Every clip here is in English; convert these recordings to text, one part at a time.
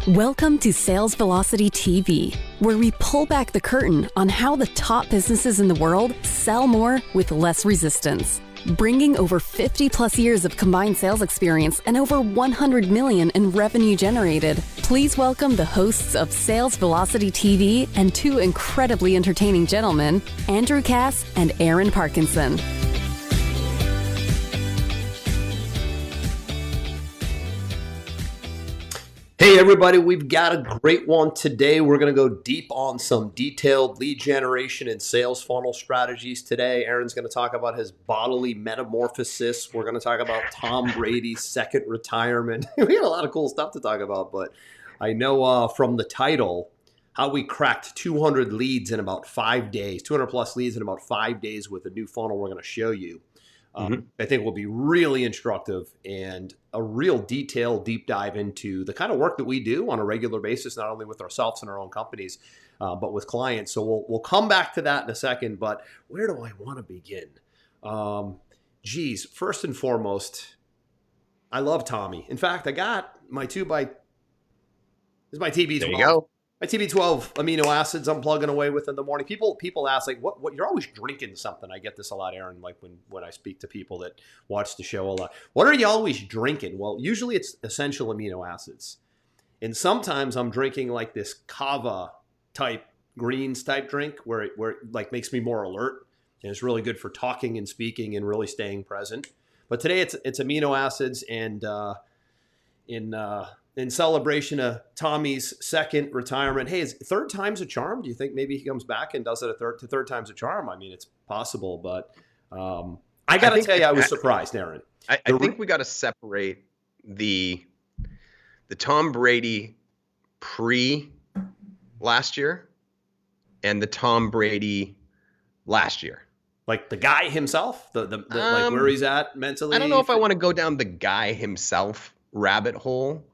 Welcome to Sales Velocity TV, where we pull back the curtain on how the top businesses in the world sell more with less resistance. Bringing over 50 plus years of combined sales experience and over 100 million in revenue generated, please welcome the hosts of Sales Velocity TV and two incredibly entertaining gentlemen, Andrew Cass and Aaron Parkinson. Hey everybody, we've got a great one today. We're going to go deep on some detailed lead generation and sales funnel strategies today. Aaron's going to talk about his bodily metamorphosis. We're going to talk about Tom Brady's second retirement. We had a lot of cool stuff to talk about, but I know from the title how we cracked 200 leads in about 5 days, 200 plus leads in about 5 days with a new funnel we're going to show you. I think will be really instructive and a real detailed deep dive into the kind of work that we do on a regular basis, not only with ourselves and our own companies, but with clients. So we'll come back to that in a second, but where do I want to begin? First and foremost, I love Tommy. In fact, I got my this is my TB12. There you go. My TB12 amino acids I'm plugging away with in the morning. People ask, like, what you're always drinking something. I get this a lot, Aaron, like when I speak to people that watch the show a lot. What are you always drinking? Well, usually it's essential amino acids. And sometimes I'm drinking like this kava type, greens type drink where it like makes me more alert. And it's really good for talking and speaking and really staying present. But today it's amino acids, and in celebration of Tommy's second retirement. Hey, is third time's a charm? Do you think maybe he comes back and does it third time's a charm? I mean, it's possible, but I got to tell you, I was surprised, Aaron. I think we got to separate the Tom Brady pre last year and the Tom Brady last year. Like the guy himself, the like where he's at mentally. I don't know if I want to go down the guy himself rabbit hole.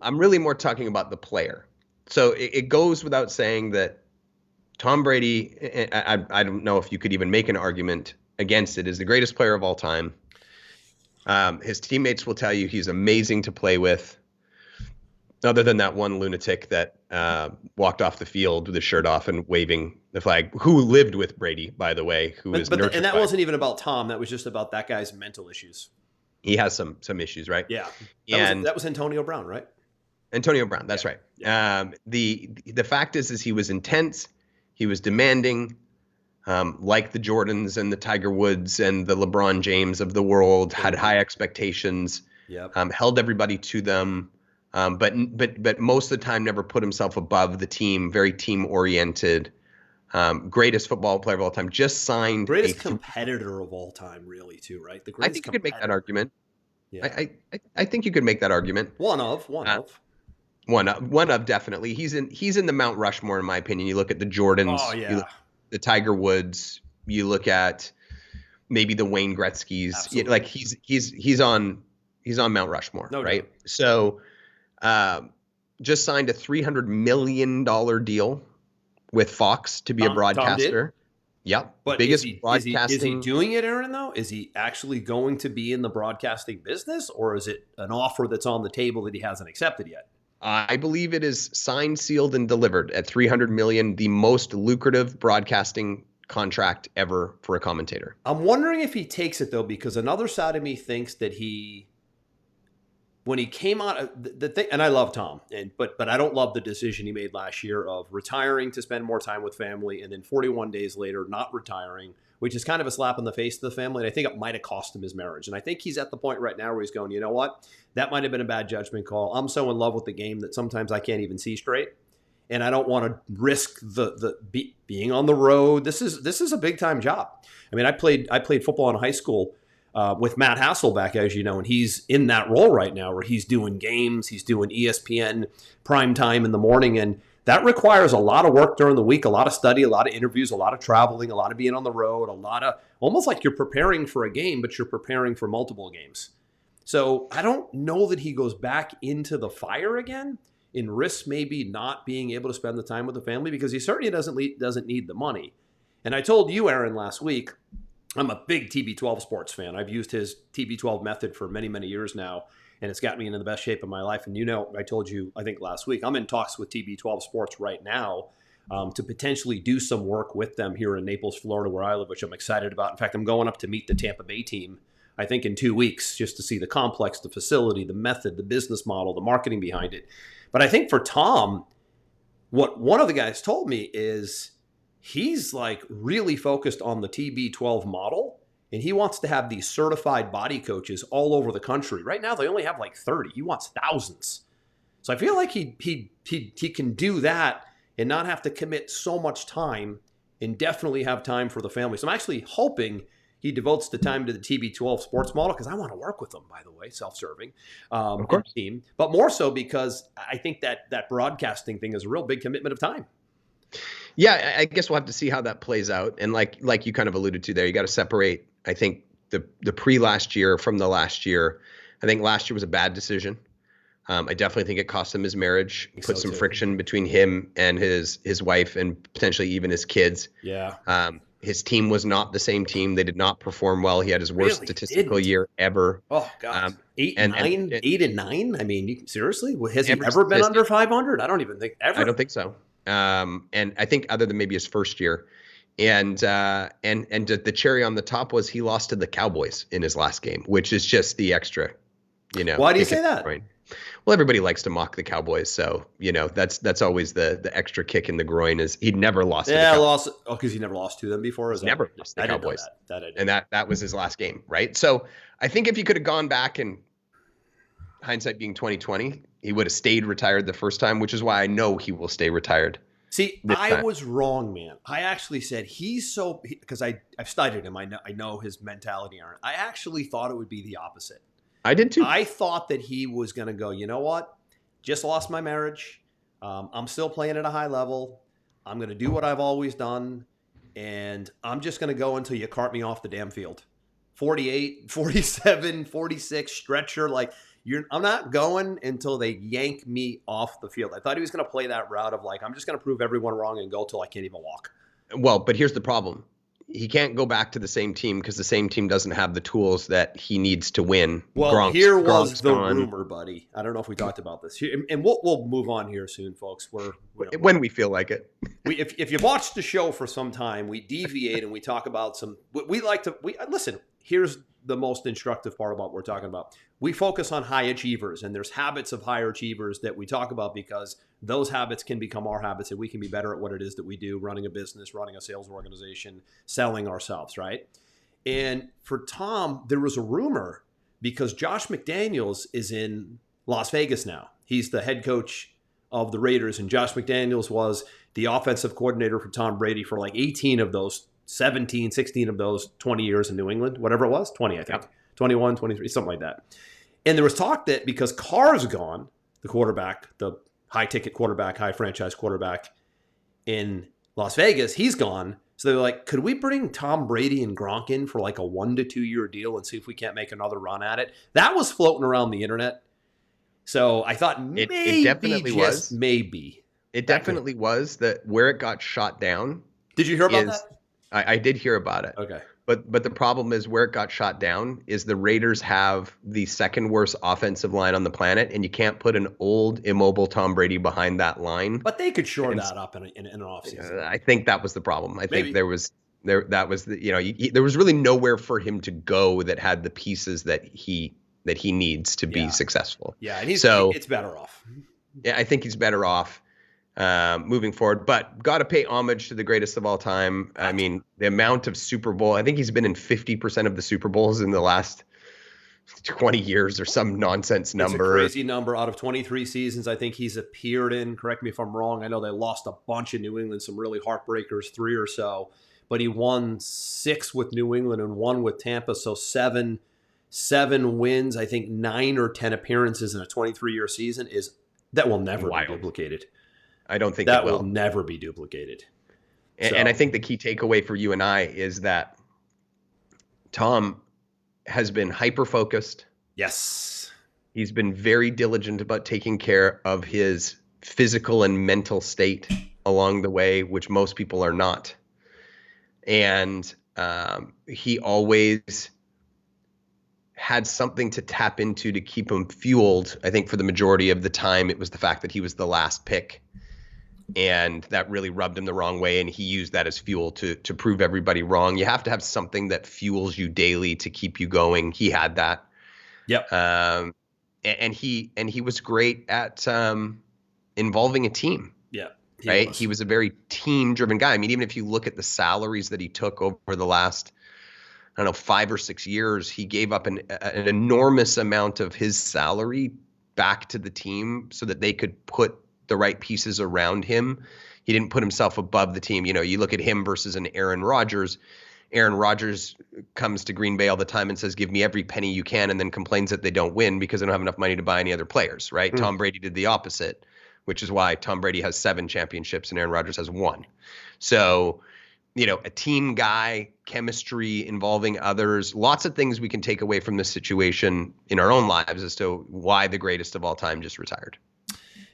I'm really more talking about the player. So it goes without saying that Tom Brady, I don't know if you could even make an argument against it, is the greatest player of all time. His teammates will tell you he's amazing to play with, other than that one lunatic that walked off the field with his shirt off and waving the flag, who lived with Brady, by the way, and that wasn't even about Tom. That was just about that guy's mental issues. He has some issues, right? Yeah. That was Antonio Brown, right? Antonio Brown, that's right. The fact is he was intense, he was demanding, like the Jordans and the Tiger Woods and the LeBron James of the world, had high expectations, held everybody to them, but most of the time never put himself above the team, very team oriented. Greatest football player of all time, just signed greatest competitor of all time, really, too, right? I think you could make that argument. Yeah. I think you could make that argument. One of definitely. He's in the Mount Rushmore, in my opinion. You look at the Jordans, you look at the Tiger Woods, you look at maybe the Wayne Gretzky's. Absolutely. Like he's on Mount Rushmore, no right? Doubt. So just signed a $300 million deal with Fox to be a broadcaster. Yep. But biggest broadcasting. Is he doing it, Aaron, though? Is he actually going to be in the broadcasting business, or is it an offer that's on the table that he hasn't accepted yet? I believe it is signed, sealed, and delivered at $300 million, the most lucrative broadcasting contract ever for a commentator. I'm wondering if he takes it, though, because another side of me thinks that when he came out, the thing, and I love Tom, but I don't love the decision he made last year of retiring to spend more time with family, and then 41 days later not retiring, which is kind of a slap in the face to the family. And I think it might have cost him his marriage. And I think he's at the point right now where he's going, you know what? That might have been a bad judgment call. I'm so in love with the game that sometimes I can't even see straight, and I don't want to risk being on the road. This is a big time job. I mean, I played football in high school. With Matt Hasselbeck, as you know, and he's in that role right now where he's doing games, he's doing ESPN prime time in the morning, and that requires a lot of work during the week, a lot of study, a lot of interviews, a lot of traveling, a lot of being on the road, a lot of almost like you're preparing for a game, but you're preparing for multiple games. So I don't know that he goes back into the fire again and risks maybe not being able to spend the time with the family, because he certainly doesn't need the money. And I told you, Aaron, last week, I'm a big TB12 sports fan. I've used his TB12 method for many, many years now. and it's got me into the best shape of my life. And you know, I told you, I think last week, I'm in talks with TB12 Sports right now to potentially do some work with them here in Naples, Florida, where I live, which I'm excited about. In fact, I'm going up to meet the Tampa Bay team, I think in 2 weeks, just to see the complex, the facility, the method, the business model, the marketing behind it. But I think for Tom, what one of the guys told me is he's like really focused on the TB12 model, and he wants to have these certified body coaches all over the country. Right now, they only have like 30. He wants thousands. So I feel like he can do that and not have to commit so much time and definitely have time for the family. So I'm actually hoping he devotes the time to the TB12 sports model because I want to work with them, by the way, self-serving Of course. team. But more so because I think that broadcasting thing is a real big commitment of time. Yeah, I guess we'll have to see how that plays out. And like you kind of alluded to there, you got to separate, I think, the pre-last year from the last year. I think last year was a bad decision. I definitely think it cost him his marriage, put some friction between him and his wife and potentially even his kids. Yeah. His team was not the same team. They did not perform well. He had his worst statistical year ever. Oh God, 8 and 9. I mean, seriously, has he ever been under 500? I don't even think ever. I don't think so. And I think other than maybe his first year, and the cherry on the top was he lost to the Cowboys in his last game, which is just the extra. Why do you say that? Well, everybody likes to mock the Cowboys, so that's always the extra kick in the groin. Is he'd never lost? Yeah, lost. Oh, because he never lost to them before. Never lost to the Cowboys. And that was his last game, right? So I think if he could have gone back, and hindsight being 2020, he would have stayed retired the first time, which is why I know he will stay retired. See, I was wrong, man. I actually said because I've studied him. I know his mentality. I actually thought it would be the opposite. I did too. I thought that he was going to go, you know what? Just lost my marriage. I'm still playing at a high level. I'm going to do what I've always done. And I'm just going to go until you cart me off the damn field. 48, 47, 46, stretcher. I'm not going until they yank me off the field. I thought he was going to play that route of I'm just going to prove everyone wrong and go till I can't even walk. Well, but here's the problem. He can't go back to the same team because the same team doesn't have the tools that he needs to win. Well, here was the rumor, buddy. I don't know if we talked about this here, and we'll move on here soon, folks. When we feel like it. If you've watched the show for some time, we deviate and we talk about listen. Here's the most instructive part about what we're talking about. We focus on high achievers, and there's habits of higher achievers that we talk about because those habits can become our habits and we can be better at what it is that we do, running a business, running a sales organization, selling ourselves, right? And for Tom, there was a rumor because Josh McDaniels is in Las Vegas now. He's the head coach of the Raiders, and Josh McDaniels was the offensive coordinator for Tom Brady for 18 of those 17, 16 of those 20 years in New England, whatever it was, 20, I think, 21, 23, something like that. And there was talk that because Carr's gone, the quarterback, the high-ticket quarterback, high-franchise quarterback in Las Vegas, he's gone. So they're like, could we bring Tom Brady and Gronk in for a 1 to 2 year deal and see if we can't make another run at it? That was floating around the internet. So I thought maybe, it definitely was. Maybe. It definitely was that where it got shot down. Did you hear about that? I did hear about it. Okay. But the problem is where it got shot down is the Raiders have the second worst offensive line on the planet, and you can't put an old, immobile Tom Brady behind that line. But they could shore that up in an offseason. I think that was the problem. I think there was really nowhere for him to go that had the pieces that he needs to be successful. Yeah, and it's better off. Yeah, I think he's better off. Moving forward, but got to pay homage to the greatest of all time. I mean, the amount of Super Bowl, I think he's been in 50% of the Super Bowls in the last 20 years or some nonsense number. It's a crazy number. Out of 23 seasons, I think he's appeared in, correct me if I'm wrong, I know they lost a bunch in New England, some really heartbreakers, 3 or so, but he won 6 with New England and 1 with Tampa, so 7 wins, I think 9 or 10 appearances in a 23-year season that will never be duplicated. I don't think that will never be duplicated. And I think the key takeaway for you and I is that Tom has been hyper-focused. Yes. He's been very diligent about taking care of his physical and mental state along the way, which most people are not. And he always had something to tap into to keep him fueled. I think for the majority of the time, it was the fact that he was the last pick. And that really rubbed him the wrong way. And he used that as fuel to prove everybody wrong. You have to have something that fuels you daily to keep you going. He had that. Yep. And he was great at involving a team. Yeah. He was a very team-driven guy. I mean, even if you look at the salaries that he took over the last, I don't know, 5 or 6 years, he gave up an enormous amount of his salary back to the team so that they could put the right pieces around him. He didn't put himself above the team. You know, you look at him versus an Aaron Rodgers. Aaron Rodgers comes to Green Bay all the time and says, give me every penny you can, and then complains that they don't win because they don't have enough money to buy any other players, right? Tom Brady did the opposite, which is why Tom Brady has 7 championships and Aaron Rodgers has 1. So, you know, a team guy, chemistry, involving others, lots of things we can take away from this situation in our own lives as to why the greatest of all time just retired.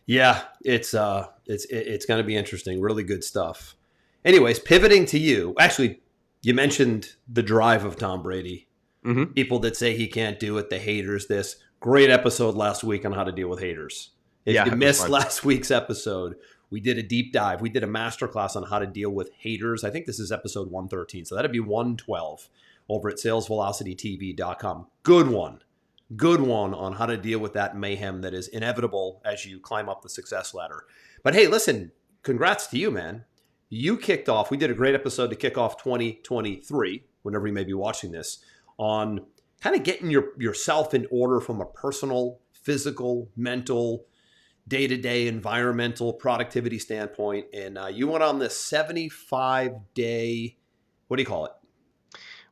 Yeah, it's going to be interesting. Really good stuff. Anyways, pivoting to you. Actually, you mentioned the drive of Tom Brady. Mm-hmm. People that say he can't do it, the haters, this. Great episode last week on how to deal with haters. If you missed last week's episode, we did a deep dive. We did a masterclass on how to deal with haters. I think this is episode 113. So that'd be 112 over at salesvelocitytv.com. Good one. Good one on how to deal with that mayhem that is inevitable as you climb up the success ladder. But hey, listen, congrats to you, man. You kicked off, we did a great episode to kick off 2023, whenever you may be watching this, on kind of getting yourself in order from a personal, physical, mental, day-to-day environmental productivity standpoint. And you went on this 75-day, what do you call it?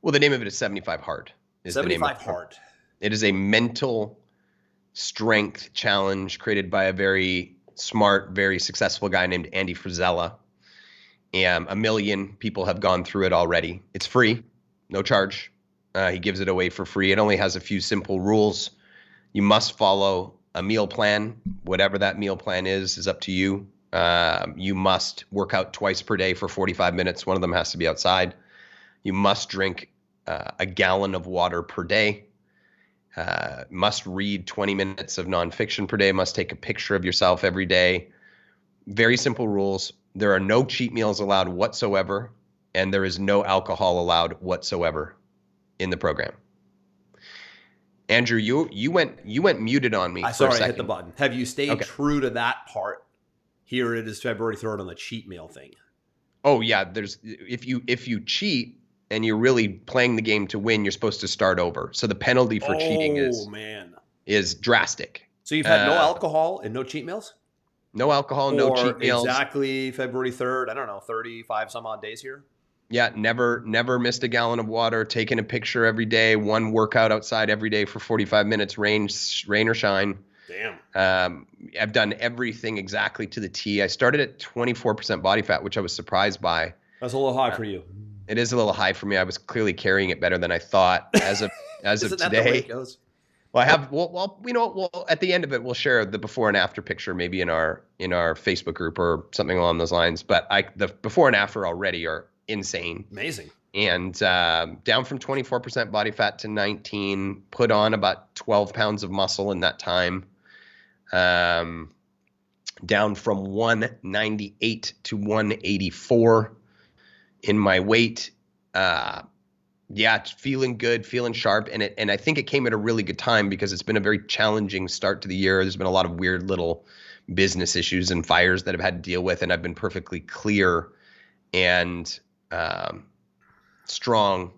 Well, the name of it is 75 Hard. 75 Hard. It is a mental strength challenge created by a very smart, very successful guy named Andy Frisella. And 1 million people have gone through it already. It's free, no charge. He gives it away for free. It only has a few simple rules. You must follow a meal plan. Whatever that meal plan is up to you. You must work out twice per day for 45 minutes. One of them has to be outside. You must drink a gallon of water per day. Must read 20 minutes of nonfiction per day. Must take a picture of yourself every day. Very simple rules. There are no cheat meals allowed whatsoever, and there is no alcohol allowed whatsoever in the program. Andrew, you went muted on me. I hit the button. Have you stayed true to that part? Here it is February 3rd on the cheat meal thing. Oh yeah, if you cheat and you're really playing the game to win, you're supposed to start over. So the penalty for cheating is drastic. So you've had no alcohol and no cheat meals? No alcohol, no cheat meals. Exactly February 3rd, I don't know, 35 some odd days here. Yeah, never missed a gallon of water, taking a picture every day, one workout outside every day for 45 minutes, rain or shine. Damn. I've done everything exactly to the T. I started at 24% body fat, which I was surprised by. That's a little high for you. It is a little high for me. I was clearly carrying it better than I thought as of Isn't today. That the way it goes? Well, I have. Well, you know, well, at the end of it, we'll share the before and after picture, maybe in our Facebook group or something along those lines. But the before and after already are insane, amazing, and down from 24% body fat to 19. Put on about 12 pounds of muscle in that time. Down from 198 to 184 in my weight. Yeah, feeling good, feeling sharp. And I think it came at a really good time because it's been a very challenging start to the year. There's been a lot of weird little business issues and fires that I've had to deal with. And I've been perfectly clear and strong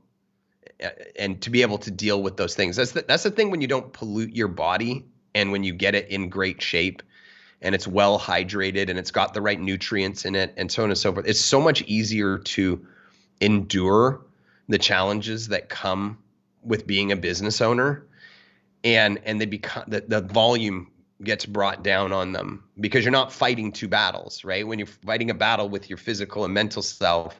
and to be able to deal with those things. That's the thing when you don't pollute your body and when you get it in great shape and it's well hydrated and it's got the right nutrients in it and so on and so forth. It's so much easier to endure the challenges that come with being a business owner, and they become the volume gets brought down on them because you're not fighting two battles, right? When you're fighting a battle with your physical and mental self,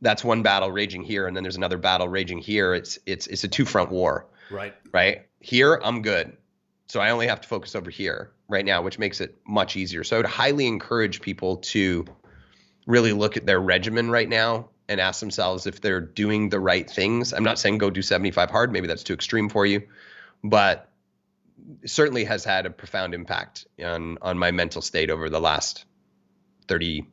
that's one battle raging here, and then there's another battle raging here. It's a two-front war, right? Here I'm good, so I only have to focus over here right now, which makes it much easier. So I would highly encourage people to really look at their regimen right now and ask themselves if they're doing the right things. I'm not saying go do 75 hard. Maybe that's too extreme for you, but it certainly has had a profound impact on my mental state over the last 32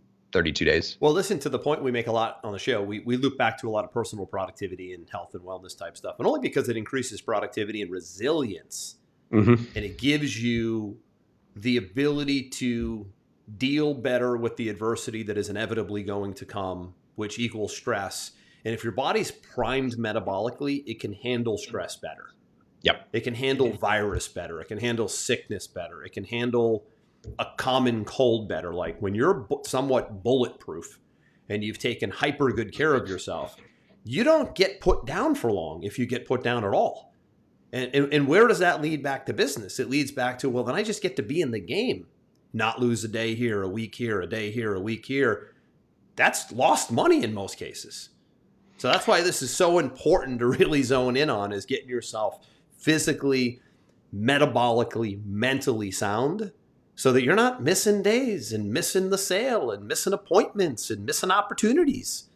days. Well, listen, to the point we make a lot on the show, we loop back to a lot of personal productivity and health and wellness type stuff, and only because it increases productivity and resilience. And it gives you the ability to deal better with the adversity that is inevitably going to come, which equals stress. And if your body's primed metabolically, it can handle stress better. Yep. It can handle virus better. It can handle sickness better. It can handle a common cold better. Like when you're somewhat bulletproof and you've taken hyper good care of yourself, you don't get put down for long if you get put down at all. And where does that lead back to business? It leads back to, well, then I just get to be in the game, not lose a day here, a week here, a day here, a week here. That's lost money in most cases. So that's why this is so important to really zone in on, is getting yourself physically, metabolically, mentally sound so that you're not missing days and missing the sale and missing appointments and missing opportunities.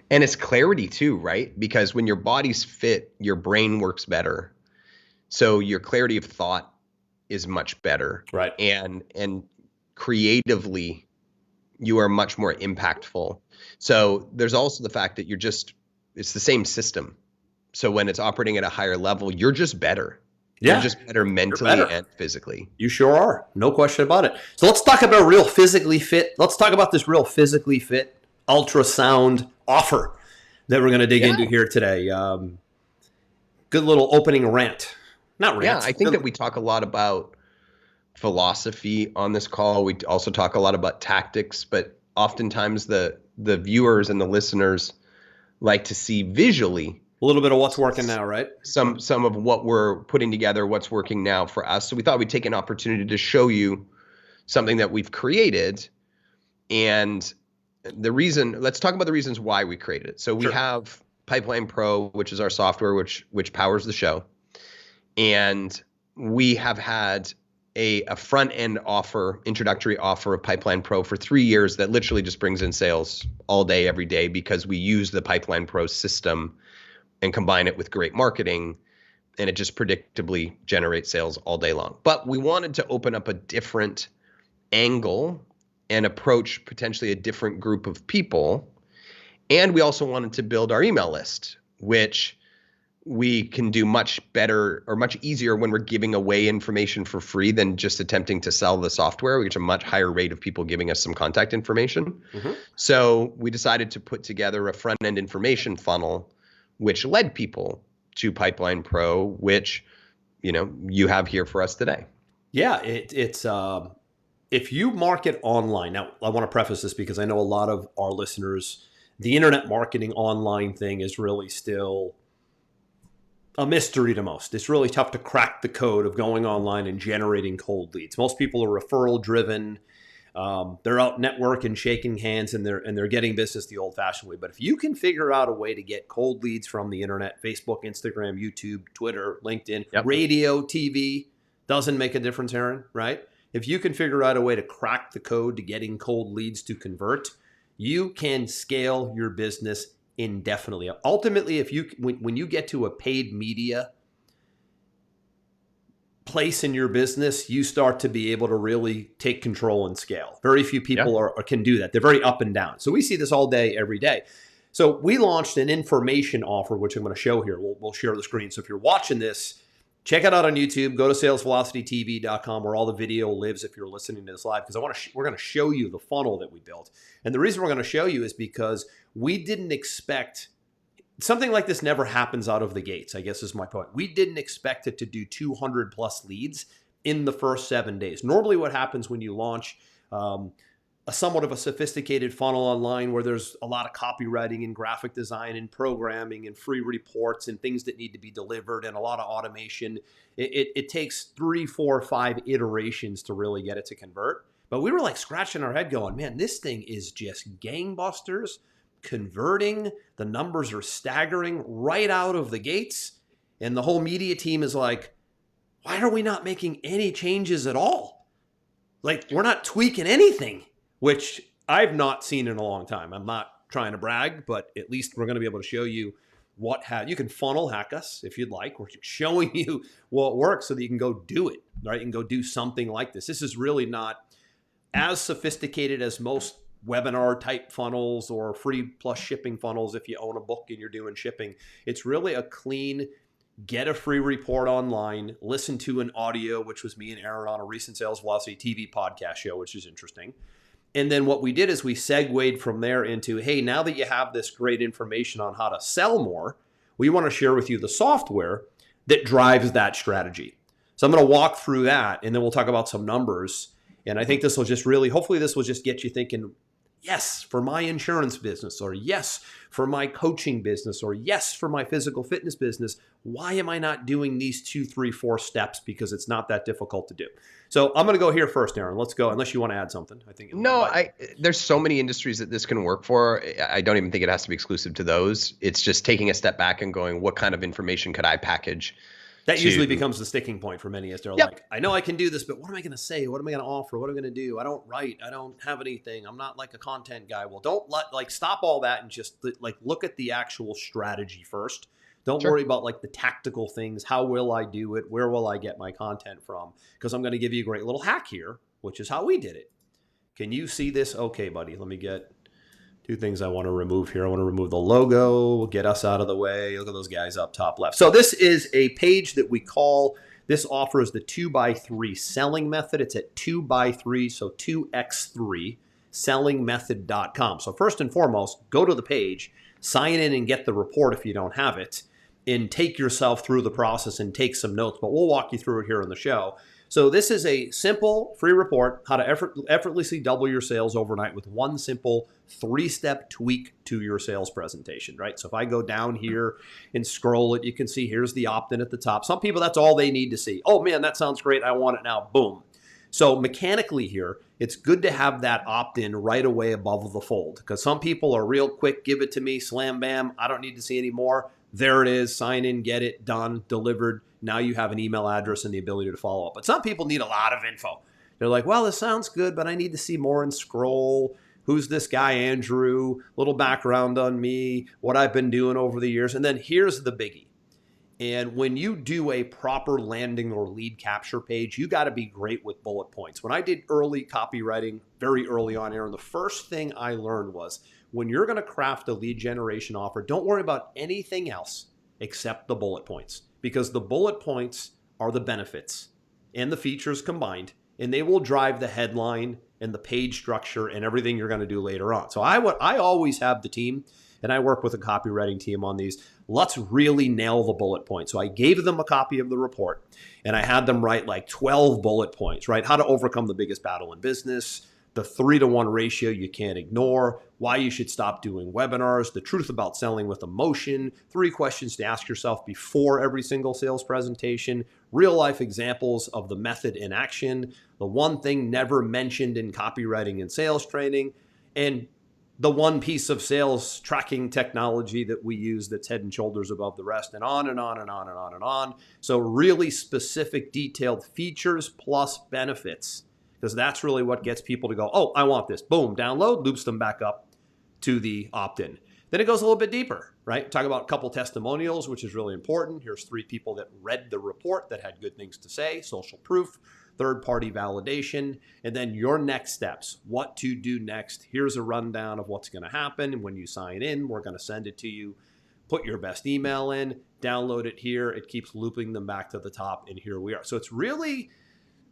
And it's clarity too, right? Because when your body's fit, your brain works better. So your clarity of thought is much better. Right. And creatively, you are much more impactful. So there's also the fact that it's the same system. So when it's operating at a higher level, you're just better. Yeah. You're just better mentally and physically. You sure are. No question about it. So let's talk about real physically fit. Let's talk about this real physically fit ultrasound offer that we're going to dig into here today. Good little opening rant. Not rant. Yeah, I think that we talk a lot about philosophy on this call. We also talk a lot about tactics, but oftentimes the viewers and the listeners like to see visually a little bit of what's working now, right? Some of what we're putting together, what's working now for us. So we thought we'd take an opportunity to show you something that we've created. And let's talk about the reasons why we created it. So we have Pipeline Pro, which is our software, which powers the show. And we have had a front-end offer, introductory offer of Pipeline Pro for 3 years that literally just brings in sales all day, every day, because we use the Pipeline Pro system and combine it with great marketing, and it just predictably generates sales all day long. But we wanted to open up a different angle and approach potentially a different group of people. And we also wanted to build our email list, which we can do much better or much easier when we're giving away information for free than just attempting to sell the software. We get a much higher rate of people giving us some contact information. So we decided to put together a front-end information funnel, which led people to Pipeline Pro, which, you have here for us today. Yeah, it's if you market online. Now, I want to preface this because I know a lot of our listeners, the internet marketing online thing is really still a mystery to most. It's really tough to crack the code of going online and generating cold leads. Most people are referral driven. They're out networking, shaking hands, and they're getting business the old-fashioned way. But if you can figure out a way to get cold leads from the internet, Facebook, Instagram, YouTube, Twitter, LinkedIn, radio, TV, doesn't make a difference, Aaron, right? If you can figure out a way to crack the code to getting cold leads to convert, you can scale your business indefinitely. Ultimately, when you get to a paid media place in your business, you start to be able to really take control and scale. Very few people can do that. They're very up and down. So we see this all day, every day. So we launched an information offer, which I'm going to show here. We'll share the screen. So if you're watching this, check it out on YouTube. Go to salesvelocitytv.com where all the video lives if you're listening to this live, because we're going to show you the funnel that we built. And the reason we're going to show you is because we didn't expect something like this. Never happens out of the gates, I guess is my point. We didn't expect it to do 200 plus leads in the first 7 days. Normally what happens when you launch a somewhat of a sophisticated funnel online where there's a lot of copywriting and graphic design and programming and free reports and things that need to be delivered and a lot of automation. It takes 3, 4, 5 iterations to really get it to convert. But we were like scratching our head going, man, this thing is just gangbusters, converting. The numbers are staggering right out of the gates. And the whole media team is like, why are we not making any changes at all? Like, we're not tweaking anything, which I've not seen in a long time. I'm not trying to brag, but at least we're going to be able to show you you can funnel hack us if you'd like. We're showing you what works so that you can go do it, right? You can go do something like this. This is really not as sophisticated as most webinar type funnels or free plus shipping funnels if you own a book and you're doing shipping. It's really a clean, get a free report online, listen to an audio, which was me and Aaron on a recent Sales Velocity TV podcast show, which is interesting. And then what we did is we segued from there into, hey, now that you have this great information on how to sell more, we want to share with you the software that drives that strategy. So I'm going to walk through that, and then we'll talk about some numbers. And I think this will just really, hopefully this will just get you thinking, yes, for my insurance business, or yes, for my coaching business, or yes, for my physical fitness business. Why am I not doing these 2, 3, 4 steps? Because it's not that difficult to do. So I'm going to go here first, Aaron. Let's go, unless you want to add something. I think. There's so many industries that this can work for. I don't even think it has to be exclusive to those. It's just taking a step back and going, what kind of information could I package? That usually becomes the sticking point for many, as they're like, I know I can do this, but what am I going to say? What am I going to offer? What am I going to do? I don't write. I don't have anything. I'm not like a content guy. Well, don't stop all that and just look at the actual strategy first. Don't worry about like the tactical things. How will I do it? Where will I get my content from? Because I'm going to give you a great little hack here, which is how we did it. Can you see this? Okay, buddy, let me get 2 things I want to remove here. I want to remove the logo, get us out of the way. Look at those guys up top left. So this is a page that we call, this offers the 2x3 selling method. It's at 2x3, so 2x3 sellingmethod.com. So first and foremost, go to the page, sign in and get the report if you don't have it, and take yourself through the process and take some notes, but we'll walk you through it here in the show. So this is a simple free report, how to effortlessly double your sales overnight with one simple 3-step tweak to your sales presentation, right? So if I go down here and scroll it, you can see here's the opt-in at the top. Some people, that's all they need to see. Oh man, that sounds great. I want it now. Boom. So mechanically here, it's good to have that opt-in right away above the fold, because some people are real quick, give it to me, slam, bam, I don't need to see any more. There it is, sign in, get it, done, delivered. Now you have an email address and the ability to follow up. But some people need a lot of info. They're like, well, this sounds good, but I need to see more and scroll. Who's this guy, Andrew? Little background on me, what I've been doing over the years. And then here's the biggie. And when you do a proper landing or lead capture page, you got to be great with bullet points. When I did early copywriting, very early on, Aaron, the first thing I learned was when you're going to craft a lead generation offer, don't worry about anything else except the bullet points, because the bullet points are the benefits and the features combined, and they will drive the headline and the page structure and everything you're going to do later on. So I always have the team, and I work with a copywriting team on these. Let's really nail the bullet points. So I gave them a copy of the report, and I had them write like 12 bullet points, right? How to overcome the biggest battle in business, the 3-to-1 ratio you can't ignore, why you should stop doing webinars, the truth about selling with emotion, 3 questions to ask yourself before every single sales presentation, real life examples of the method in action, the one thing never mentioned in copywriting and sales training, and the one piece of sales tracking technology that we use that's head and shoulders above the rest, and on and on and on and on and on. So really specific, detailed features plus benefits, because that's really what gets people to go, oh, I want this. Boom, download, loops them back up to the opt-in. Then it goes a little bit deeper, right? Talk about a couple testimonials, which is really important. Here's 3 people that read the report that had good things to say, social proof, third-party validation, and then your next steps, what to do next. Here's a rundown of what's going to happen. When you sign in, we're going to send it to you. Put your best email in, download it here. It keeps looping them back to the top, and here we are. So it's really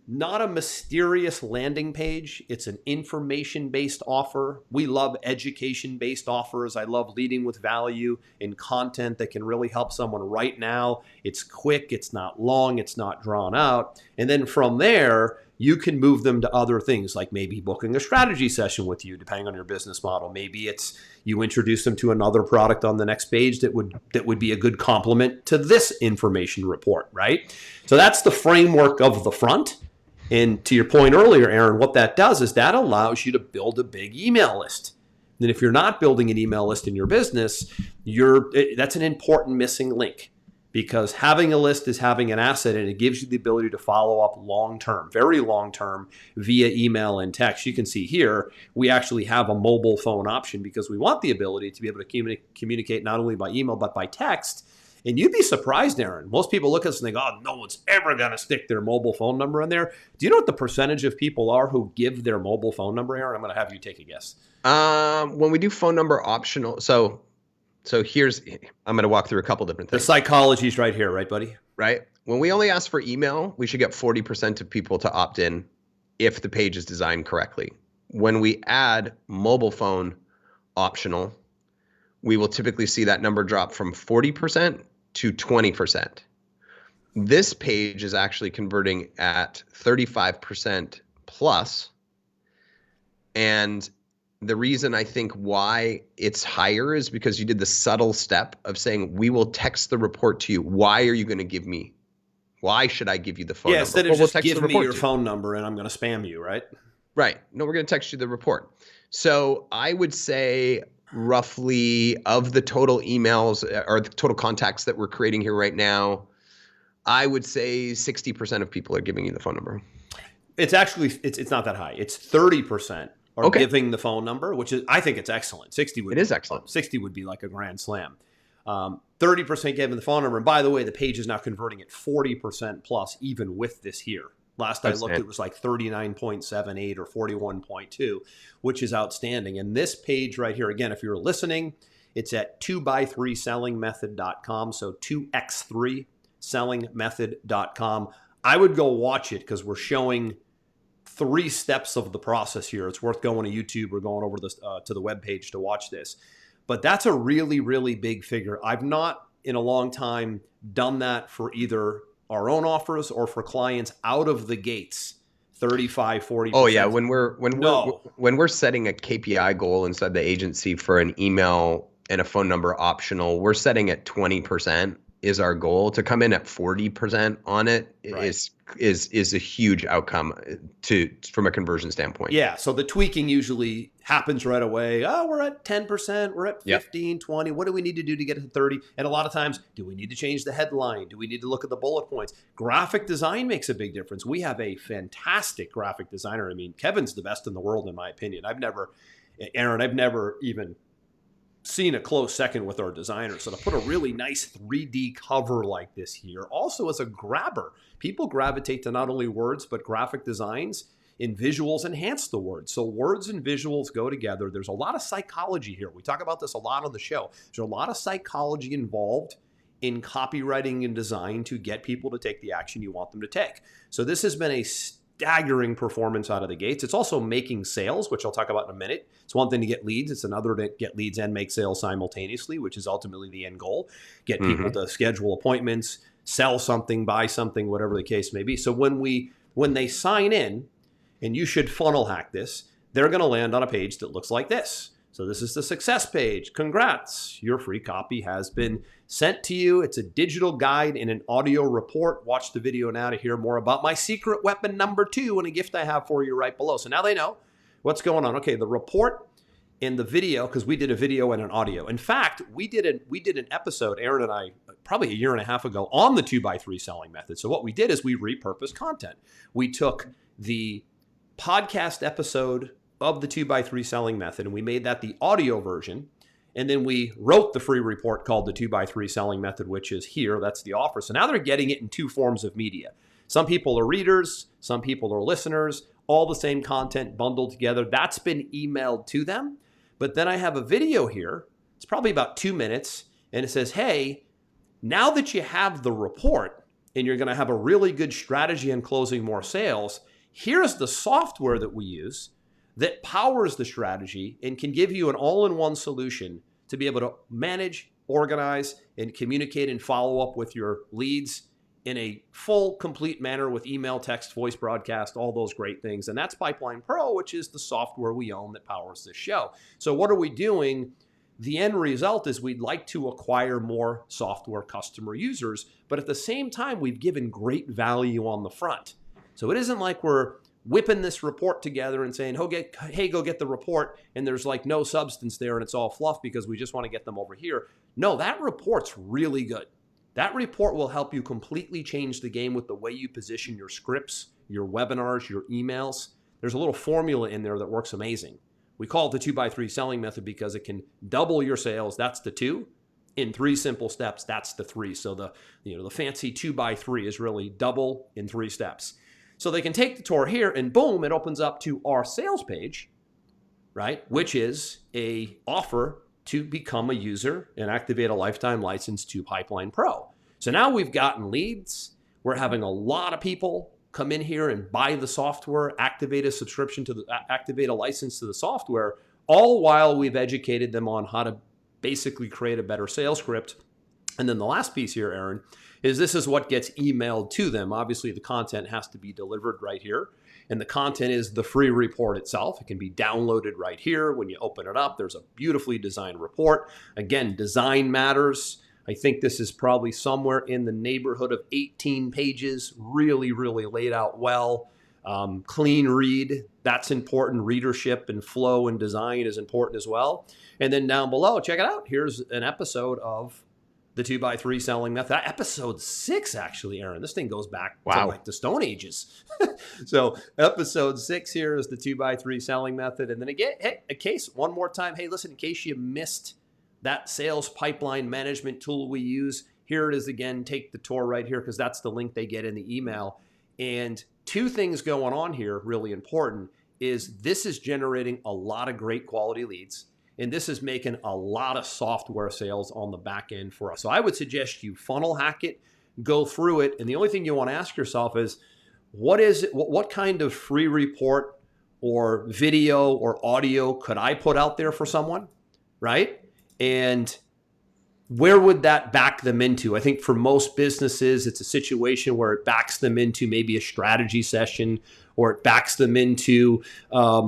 not a mysterious landing page. It's an information-based offer. We love education-based offers. I love leading with value and content that can really help someone right now. It's quick, it's not long, it's not drawn out. And then from there, you can move them to other things, like maybe booking a strategy session with you, depending on your business model. Maybe it's you introduce them to another product on the next page that would be a good complement to this information report, right? So that's the framework of the front. And to your point earlier, Aaron, what that does is that allows you to build a big email list. And if you're not building an email list in your business, that's an important missing link. because having a list is having an asset, and it gives you the ability to follow up long-term, very long-term, via email and text. You can see here, we actually have a mobile phone option because we want the ability to be able to communicate not only by email, but by text. And you'd be surprised, Aaron. Most people look at us and think, oh, no one's ever going to stick their mobile phone number in there. Do you know what the percentage of people are who give their mobile phone number, Aaron? I'm going to have you take a guess. When we do phone number optional, so here's, I'm going to walk through a couple different things. The psychology's right here, right, buddy? Right. When we only ask for email, we should get 40% of people to opt in if the page is designed correctly. When we add mobile phone optional, we will typically see that number drop from 40% to 20%. This page is actually converting at 35% plus. And the reason I think why it's higher is because you did the subtle step of saying, we will text the report to you. Why are you going to give me? Why should I give you the phone number? Instead of just give me your phone number and I'm going to spam you, right? Right. No, we're going to text you the report. So I would say roughly of the total emails or the total contacts that we're creating here right now, I would say 60% of people are giving you the phone number. It's actually, it's not that high. It's 30%. Or giving the phone number, which is, I think it's excellent. 60 would. It is excellent. 60 would be like a grand slam. 30% giving the phone number. And by the way, the page is now converting at 40% plus, even with this here. Last I looked, it was like 39.78 or 41.2, which is outstanding. And this page right here, again, if you're listening, it's at 2x3sellingmethod.com. So 2x3sellingmethod.com. I would go watch it because we're showing 3 steps of the process here. It's worth going to YouTube or going over this to the webpage to watch this. But that's a really, really big figure. I've not in a long time done that for either our own offers or for clients out of the gates. 35, 40%. Oh yeah, when we're setting a KPI goal inside the agency for an email and a phone number optional, we're setting at 20% is our goal. To come in at 40% on it is a huge outcome from a conversion standpoint. Yeah. So the tweaking usually happens right away. Oh, we're at 10%. We're at 15, 20. What do we need to do to get to 30? And a lot of times, do we need to change the headline? Do we need to look at the bullet points? Graphic design makes a big difference. We have a fantastic graphic designer. I mean, Kevin's the best in the world, in my opinion. Aaron, I've never even seen a close second with our designer. So to put a really nice 3D cover like this here, also as a grabber, people gravitate to not only words, but graphic designs, and visuals enhance the words. So words and visuals go together. There's a lot of psychology here. We talk about this a lot on the show. There's a lot of psychology involved in copywriting and design to get people to take the action you want them to take. So this has been a staggering performance out of the gates. It's also making sales, which I'll talk about in a minute. It's one thing to get leads. It's another to get leads and make sales simultaneously, which is ultimately the end goal. Get people to schedule appointments, sell something, buy something, whatever the case may be. So when they sign in, and you should funnel hack this, they're going to land on a page that looks like this. So this is the success page. Congrats. Your free copy has been sent to you. It's a digital guide and an audio report. Watch the video now to hear more about my secret weapon number 2 and a gift I have for you right below. So now they know what's going on. Okay, the report and the video, because we did a video and an audio. In fact, we did an episode, Aaron and I, probably a year and a half ago, on the 2x3 selling method. So what we did is we repurposed content. We took the podcast episode of the 2x3 selling method, and we made that the audio version. And then we wrote the free report called the 2x3 selling method, which is here. That's the offer. So now they're getting it in 2 forms of media. Some people are readers, some people are listeners, all the same content bundled together. That's been emailed to them. But then I have a video here. It's probably about 2 minutes. And it says, hey, now that you have the report and you're going to have a really good strategy in closing more sales, here's the software that we use that powers the strategy and can give you an all-in-one solution to be able to manage, organize, and communicate and follow up with your leads in a full, complete manner with email, text, voice broadcast, all those great things. And that's Pipeline Pro, which is the software we own that powers this show. So what are we doing? The end result is we'd like to acquire more software customer users, but at the same time, we've given great value on the front. So it isn't like we're whipping this report together and saying, hey, go get the report, and there's like no substance there and it's all fluff because we just want to get them over here. No, that report's really good. That report will help you completely change the game with the way you position your scripts, your webinars, your emails. There's a little formula in there that works amazing. We call it the 2x3 selling method because it can double your sales. That's the 2. In 3 simple steps, that's the 3. So the fancy 2x3 is really double in 3 steps. So they can take the tour here and boom, it opens up to our sales page, right? Which is a offer to become a user and activate a lifetime license to Pipeline Pro. So now we've gotten leads. We're having a lot of people come in here and buy the software, activate a subscription to activate a license to the software, all while we've educated them on how to basically create a better sales script. And then the last piece here, Aaron, is this is what gets emailed to them. Obviously, the content has to be delivered right here. And the content is the free report itself. It can be downloaded right here. When you open it up, there's a beautifully designed report. Again, design matters. I think this is probably somewhere in the neighborhood of 18 pages, really, really laid out well. Clean read, that's important. Readership and flow and design is important as well. And then down below, check it out. Here's an episode of the 2x3 selling method. Episode 6, actually, Aaron. This thing goes back to like the Stone Ages. So episode 6 here is the 2x3 selling method. And then again, hey, one more time. Hey, listen, in case you missed that sales pipeline management tool we use, here it is again. Take the tour right here because that's the link they get in the email. And 2 things going on here, really important, is this is generating a lot of great quality leads. And this is making a lot of software sales on the back end for us. So I would suggest you funnel hack it, go through it. And the only thing you want to ask yourself is, what is it? What kind of free report or video or audio could I put out there for someone, right? And where would that back them into? I think for most businesses, it's a situation where it backs them into maybe a strategy session, or it backs them into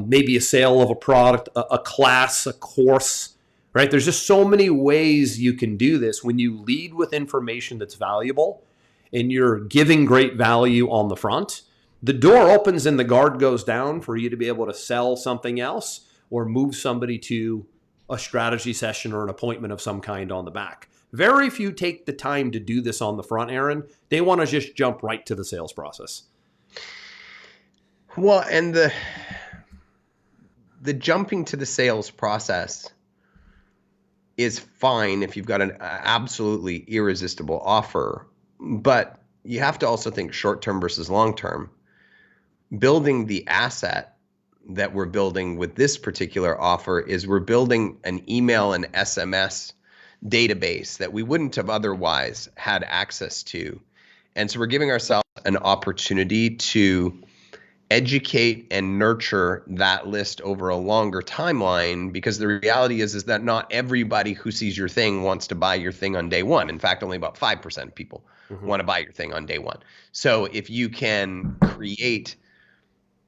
maybe a sale of a product, a class, a course, right? There's just so many ways you can do this. When you lead with information that's valuable and you're giving great value on the front, the door opens and the guard goes down for you to be able to sell something else or move somebody to a strategy session or an appointment of some kind on the back. Very few take the time to do this on the front, Aaron. They want to just jump right to the sales process. Well, and the jumping to the sales process is fine if you've got an absolutely irresistible offer, but you have to also think short-term versus long-term. Building the asset that we're building with this particular offer is we're building an email and SMS database that we wouldn't have otherwise had access to. And so we're giving ourselves an opportunity to educate and nurture that list over a longer timeline, because the reality is that not everybody who sees your thing wants to buy your thing on day one. In fact, only about 5% of people want to buy your thing on day one. So if you can create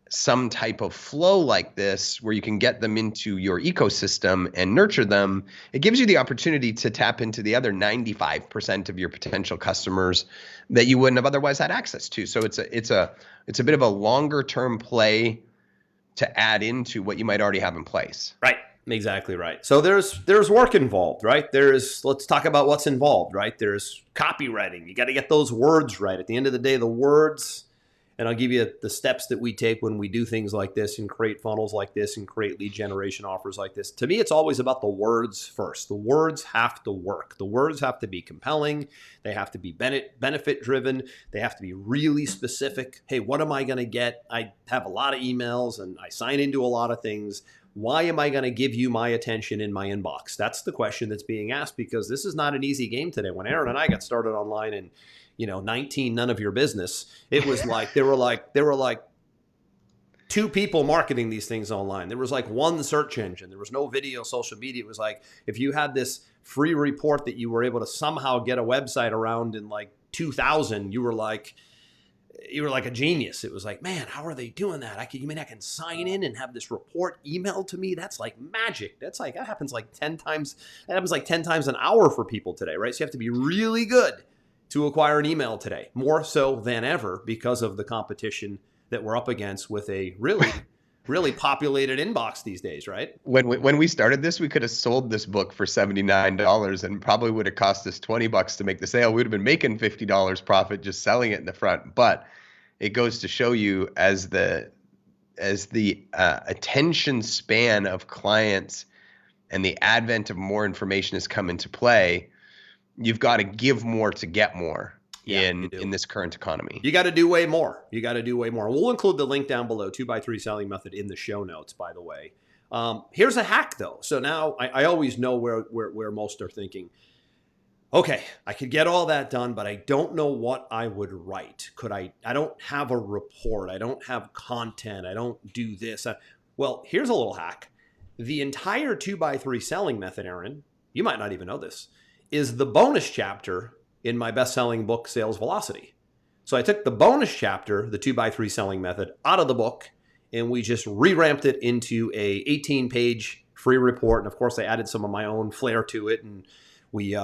some type of flow like this where you can get them into your ecosystem and nurture them, it gives you the opportunity to tap into the other 95% of your potential customers that you wouldn't have otherwise had access to. So it's a bit of a longer term play to add into what you might already have in place. Right. Exactly right. So there's work involved, right? Let's talk about what's involved, right? There's copywriting. You got to get those words right. At the end of the day, the words. And I'll give you the steps that we take when we do things like this and create funnels like this and create lead generation offers like this. To me, it's always about the words first. The words have to work. The words have to be compelling. They have to be benefit driven. They have to be really specific. Hey, what am I going to get? I have a lot of emails and I sign into a lot of things. Why am I going to give you my attention in my inbox? That's the question that's being asked, because this is not an easy game today. When Aaron and I got started online in 19, none of your business. It was like, there were like 2 people marketing these things online. There was like 1 search engine. There was no video, social media. It was like, if you had this free report that you were able to somehow get a website around in like 2000, you were like a genius. It was like, man, how are they doing that? I can sign in and have this report emailed to me. That's like magic. That happens like 10 times. That happens like 10 times an hour for people today, right? So you have to be really good to acquire an email today, more so than ever because of the competition that we're up against with a really really populated inbox these days, right? When we started this, we could have sold this book for $79 and probably would have cost us $20 to make the sale. We would have been making $50 profit just selling it in the front. But it goes to show you, as the attention span of clients and the advent of more information has come into play, you've got to give more to get more. In this current economy, you got to do way more. We'll include the link down below, 2x3 selling method, in the show notes, by the way. Here's a hack though. So now I always know where most are thinking, okay, I could get all that done, but I don't know what I would write. I don't have a report. I don't have content. I don't do this. Well, here's a little hack. The entire 2x3 selling method, Aaron, you might not even know this, is the bonus chapter in my best-selling book, Sales Velocity. So I took the bonus chapter, the 2x3 selling method, out of the book, and we just re-ramped it into a 18-page free report. And of course, I added some of my own flair to it, and we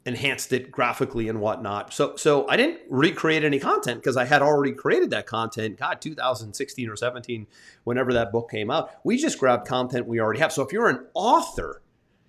enhanced it graphically and whatnot. So I didn't recreate any content because I had already created that content, 2016 or 17, whenever that book came out. We just grabbed content we already have. So if you're an author,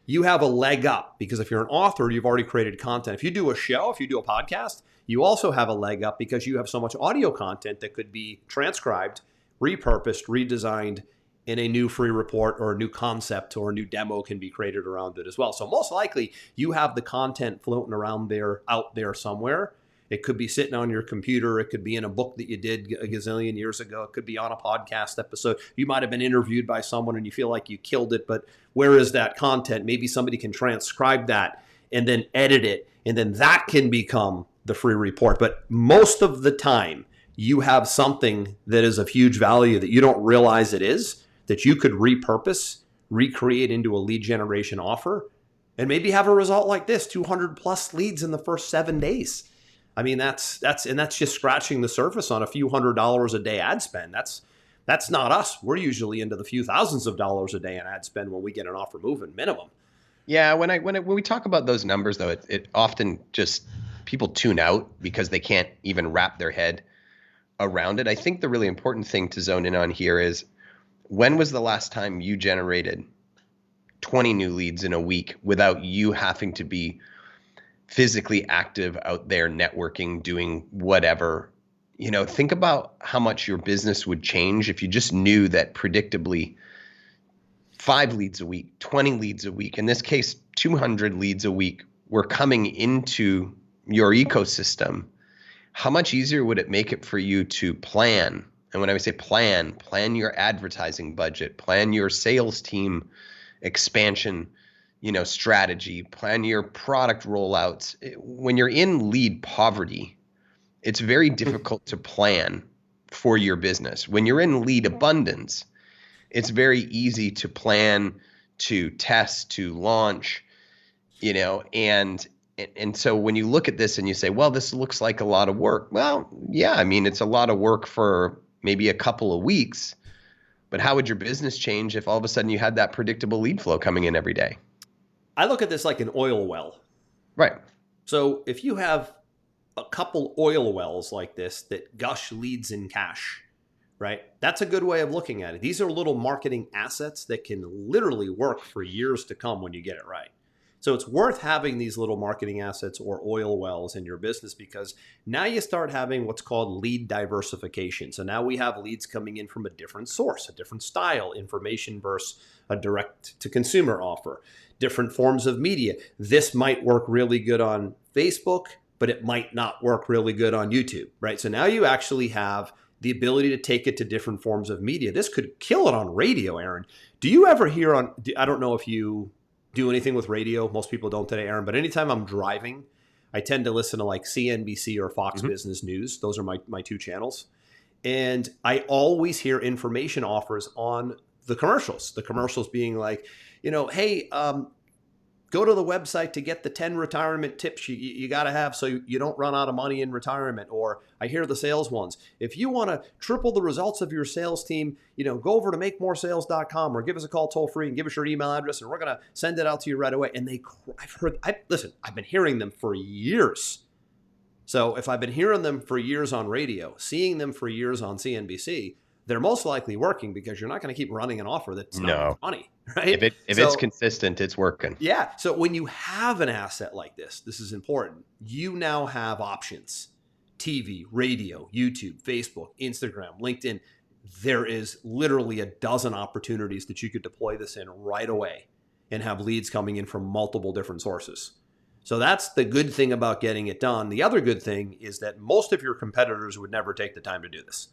you have a leg up, because if you're an author, you've already created content. If you do a show, if you do a podcast, you also have a leg up because you have so much audio content that could be transcribed, repurposed, redesigned in a new free report, or a new concept or a new demo can be created around it as well. So most likely you have the content floating around there, out there somewhere. It could be sitting on your computer. It could be in a book that you did a gazillion years ago. It could be on a podcast episode. You might have been interviewed by someone and you feel like you killed it, but where is that content? Maybe somebody can transcribe that and then edit it, and then that can become the free report. But most of the time, you have something that is of huge value that you don't realize it is, that you could repurpose, recreate into a lead generation offer, and maybe have a result like this, 200 plus leads in the first 7 days. I mean, that's just scratching the surface on a few $100s a day ad spend. That's not us. We're usually into the few thousands of dollars a day in ad spend when we get an offer moving, minimum. Yeah, when we talk about those numbers, though, it often just people tune out because they can't even wrap their head around it. I think the really important thing to zone in on here is, when was the last time you generated 20 new leads in a week without you having to be physically active out there networking, doing whatever? Think about how much your business would change if you just knew that predictably 5 leads a week, 20 leads a week, in this case, 200 leads a week were coming into your ecosystem. How much easier would it make it for you to plan? And when I say plan your advertising budget, plan your sales team expansion, strategy, plan your product rollouts. When you're in lead poverty, it's very difficult to plan for your business. When you're in lead abundance, it's very easy to plan, to test, to launch, and so when you look at this and you say, well, this looks like a lot of work. Well, yeah, I mean, it's a lot of work for maybe a couple of weeks, but how would your business change if all of a sudden you had that predictable lead flow coming in every day? I look at this like an oil well. Right. So if you have a couple oil wells like this that gush leads in cash, right? That's a good way of looking at it. These are little marketing assets that can literally work for years to come when you get it right. So it's worth having these little marketing assets or oil wells in your business, because now you start having what's called lead diversification. So now we have leads coming in from a different source, a different style, information versus a direct to consumer offer, different forms of media. This might work really good on Facebook, but it might not work really good on YouTube, right? So now you actually have the ability to take it to different forms of media. This could kill it on radio, Aaron. Do you ever hear I don't know if you do anything with radio. Most people don't today, Aaron, but anytime I'm driving, I tend to listen to like CNBC or Fox Business News. Those are my 2 channels. And I always hear information offers on the commercials. The commercials being like, hey, go to the website to get the 10 retirement tips you got to have so you don't run out of money in retirement. Or I hear the sales ones. If you want to triple the results of your sales team, go over to makemoresales.com or give us a call toll free and give us your email address and we're going to send it out to you right away. And I've been hearing them for years. So if I've been hearing them for years on radio, seeing them for years on CNBC, they're most likely working because you're not going to keep running an offer that's not No. making money, right? If it's consistent, it's working. Yeah. So when you have an asset like this is important. You now have options: TV, radio, YouTube, Facebook, Instagram, LinkedIn. There is literally a dozen opportunities that you could deploy this in right away and have leads coming in from multiple different sources. So that's the good thing about getting it done. The other good thing is that most of your competitors would never take the time to do this.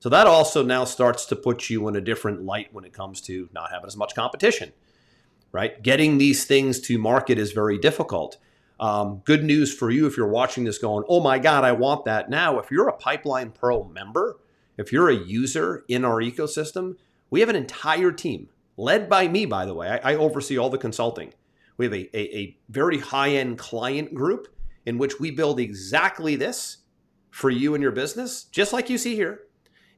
So that also now starts to put you in a different light when it comes to not having as much competition, right? Getting these things to market is very difficult. Good news for you if you're watching this going, oh my God, I want that now. If you're a Pipeline Pro member, if you're a user in our ecosystem, we have an entire team led by me, by the way. I oversee all the consulting. We have a very high-end client group in which we build exactly this for you and your business, just like you see here.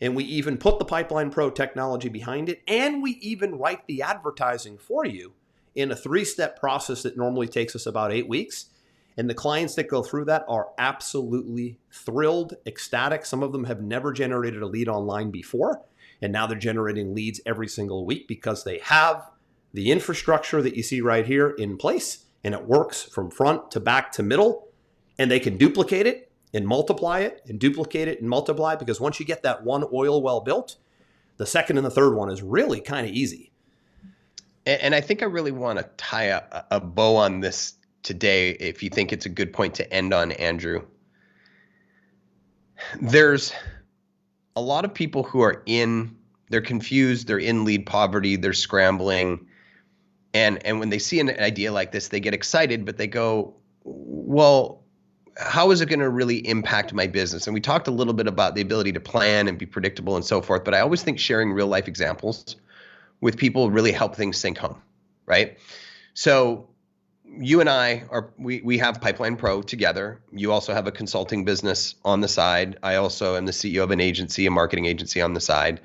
And we even put the Pipeline Pro technology behind it, and we even write the advertising for you in a 3-step process that normally takes us about 8 weeks. And the clients that go through that are absolutely thrilled, ecstatic. Some of them have never generated a lead online before, and now they're generating leads every single week because they have the infrastructure that you see right here in place, and it works from front to back to middle, and they can duplicate it and multiply it and duplicate it and multiply, because once you get that one oil well built, the second and the third one is really kind of easy. And I think I really want to tie a bow on this today, if you think it's a good point to end on, Andrew. There's a lot of people who are they're confused, they're in lead poverty, they're scrambling. And when they see an idea like this, they get excited, but they go, well, how is it going to really impact my business? And we talked a little bit about the ability to plan and be predictable and so forth, but I always think sharing real life examples with people really help things sink home, right? So you and I we have Pipeline Pro together. You also have a consulting business on the side. I also am the CEO of an agency, a marketing agency on the side.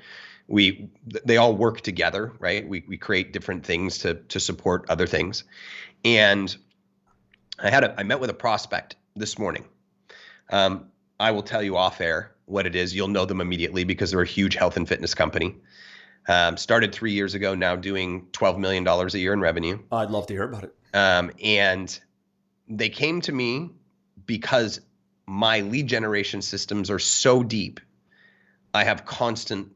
They all work together, right? We create different things to support other things. And I met with a prospect this morning. I will tell you off air what it is. You'll know them immediately because they're a huge health and fitness company. Started 3 years ago, now doing $12 million a year in revenue. I'd love to hear about it. And they came to me because my lead generation systems are so deep. I have constant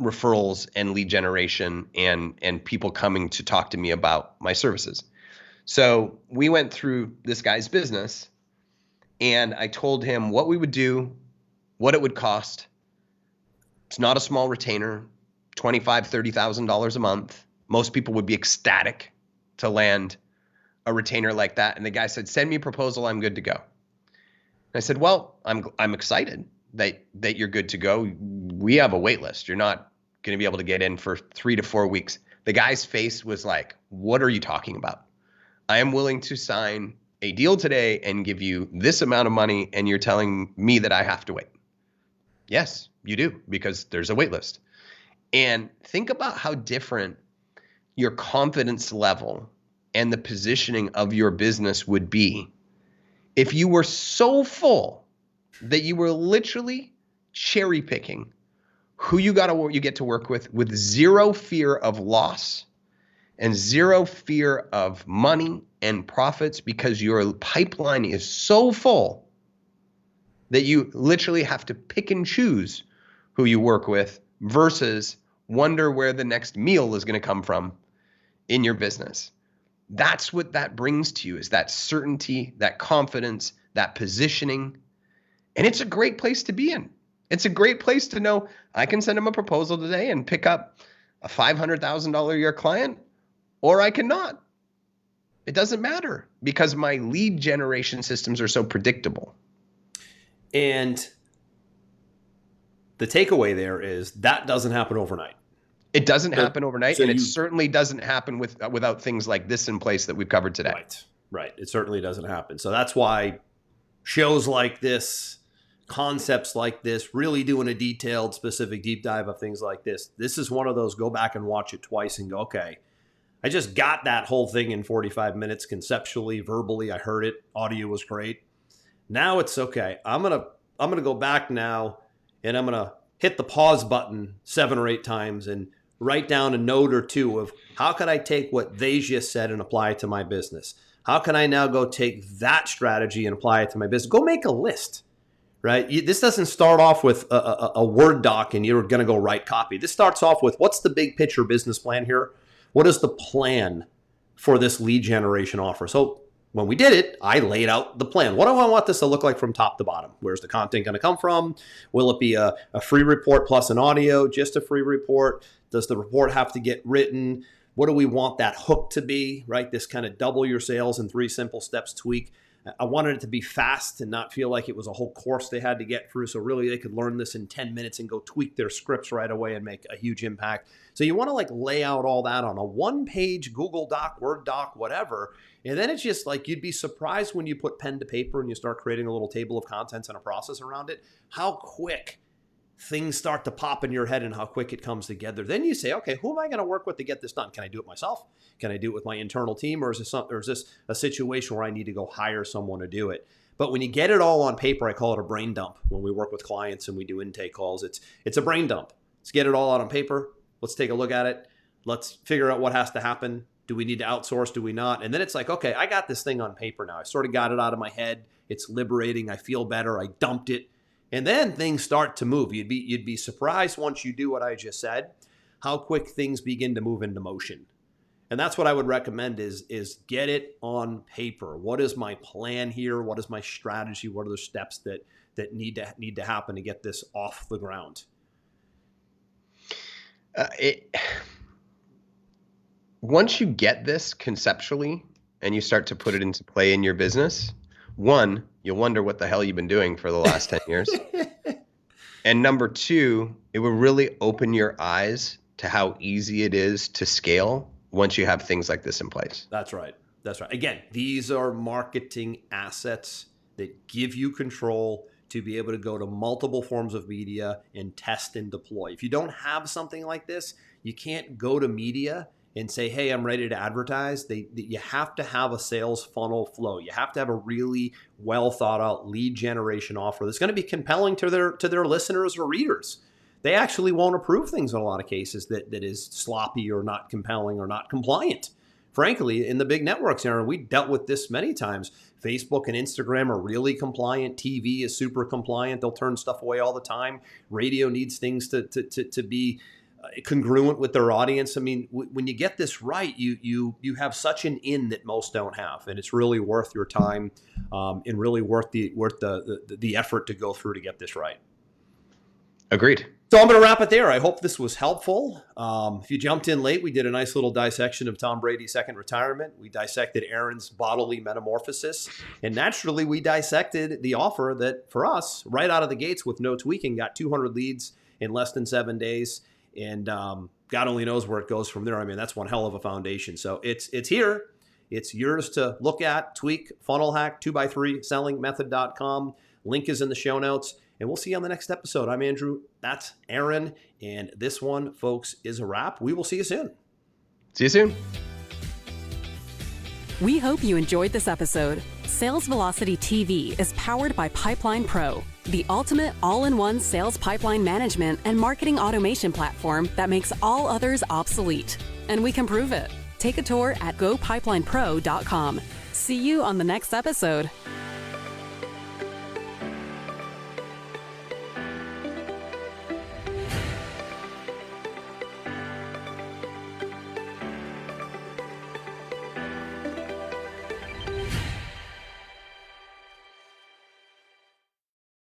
referrals and lead generation and people coming to talk to me about my services. So we went through this guy's business, and I told him what we would do, what it would cost. It's not a small retainer, $25,000, $30,000 a month. Most people would be ecstatic to land a retainer like that. And the guy said, send me a proposal, I'm good to go. And I said, well, I'm excited that you're good to go. We have a wait list. You're not going to be able to get in for 3 to 4 weeks. The guy's face was like, what are you talking about? I am willing to sign a deal today and give you this amount of money, and you're telling me that I have to wait. Yes, you do, because there's a wait list. And think about how different your confidence level and the positioning of your business would be if you were so full that you were literally cherry picking who you get to work with zero fear of loss and zero fear of money and profits, because your pipeline is so full that you literally have to pick and choose who you work with versus wonder where the next meal is going to come from in your business. That's what that brings to you, is that certainty, that confidence, that positioning. And it's a great place to be in. It's a great place to know I can send him a proposal today and pick up a $500,000 a year client, or I cannot. It doesn't matter because my lead generation systems are so predictable. And the takeaway there is that doesn't happen overnight. It doesn't happen overnight, and it certainly doesn't happen without things like this in place that we've covered today. Right. It certainly doesn't happen. So that's why shows like this, concepts like this, really doing a detailed, specific deep dive of things like this. This is one of those, go back and watch it twice and go, okay, I just got that whole thing in 45 minutes conceptually, verbally. I heard it. Audio was great. Now it's okay. I'm gonna go back now, and I'm gonna hit the pause button 7 or 8 times and write down a note or two of how could I take what they just said and apply it to my business? How can I now go take that strategy and apply it to my business? Go make a list, right? This doesn't start off with a Word doc and you're going to go write copy. This starts off with what's the big picture business plan here? What is the plan for this lead generation offer? So when we did it, I laid out the plan. What do I want this to look like from top to bottom? Where's the content going to come from? Will it be a free report plus an audio, just a free report? Does the report have to get written? What do we want that hook to be, right? This kind of double your sales in 3 simple steps tweak. I wanted it to be fast and not feel like it was a whole course they had to get through. So really they could learn this in 10 minutes and go tweak their scripts right away and make a huge impact. So you want to like lay out all that on a 1-page Google Doc, Word doc, whatever. And then it's just like, you'd be surprised when you put pen to paper and you start creating a little table of contents and a process around it, how quick things start to pop in your head and how quick it comes together. Then you say, okay, who am I going to work with to get this done? Can I do it myself? Can I do it with my internal team? Or is this a situation where I need to go hire someone to do it? But when you get it all on paper, I call it a brain dump. When we work with clients and we do intake calls, it's a brain dump. Let's get it all out on paper. Let's take a look at it. Let's figure out what has to happen. Do we need to outsource? Do we not? And then it's like, okay, I got this thing on paper now. I sort of got it out of my head. It's liberating. I feel better. I dumped it. And then things start to move. You'd be surprised once you do what I just said, how quick things begin to move into motion. And that's what I would recommend is get it on paper. What is my plan here? What is my strategy? What are the steps that need to happen to get this off the ground? Once you get this conceptually and you start to put it into play in your business, one, you'll wonder what the hell you've been doing for the last 10 years. And number 2, it will really open your eyes to how easy it is to scale once you have things like this in place. That's right. Again, these are marketing assets that give you control to be able to go to multiple forms of media and test and deploy. If you don't have something like this, you can't go to media and say, hey, I'm ready to advertise. You have to have a sales funnel flow. You have to have a really well thought out lead generation offer that's going to be compelling to their listeners or readers. They actually won't approve things in a lot of cases that is sloppy or not compelling or not compliant. Frankly, in the big networks, Aaron, we dealt with this many times. Facebook and Instagram are really compliant. TV is super compliant. They'll turn stuff away all the time. Radio needs things to be congruent with their audience. I mean, when you get this right, you have such an in that most don't have, and it's really worth your time and really worth the effort to go through to get this right. Agreed. So I'm going to wrap it there. I hope this was helpful. If you jumped in late, we did a nice little dissection of Tom Brady's second retirement. We dissected Aaron's bodily metamorphosis. And naturally, we dissected the offer that, for us, right out of the gates with no tweaking, got 200 leads in less than 7 days. And God only knows where it goes from there. I mean, that's one hell of a foundation. So it's here. It's yours to look at, tweak, funnel hack, 2x3sellingmethod.com. Link is in the show notes. And we'll see you on the next episode. I'm Andrew. That's Aaron. And this one, folks, is a wrap. We will see you soon. See you soon. We hope you enjoyed this episode. Sales Velocity TV is powered by Pipeline Pro, the ultimate all-in-one sales pipeline management and marketing automation platform that makes all others obsolete. And we can prove it. Take a tour at gopipelinePro.com. See you on the next episode.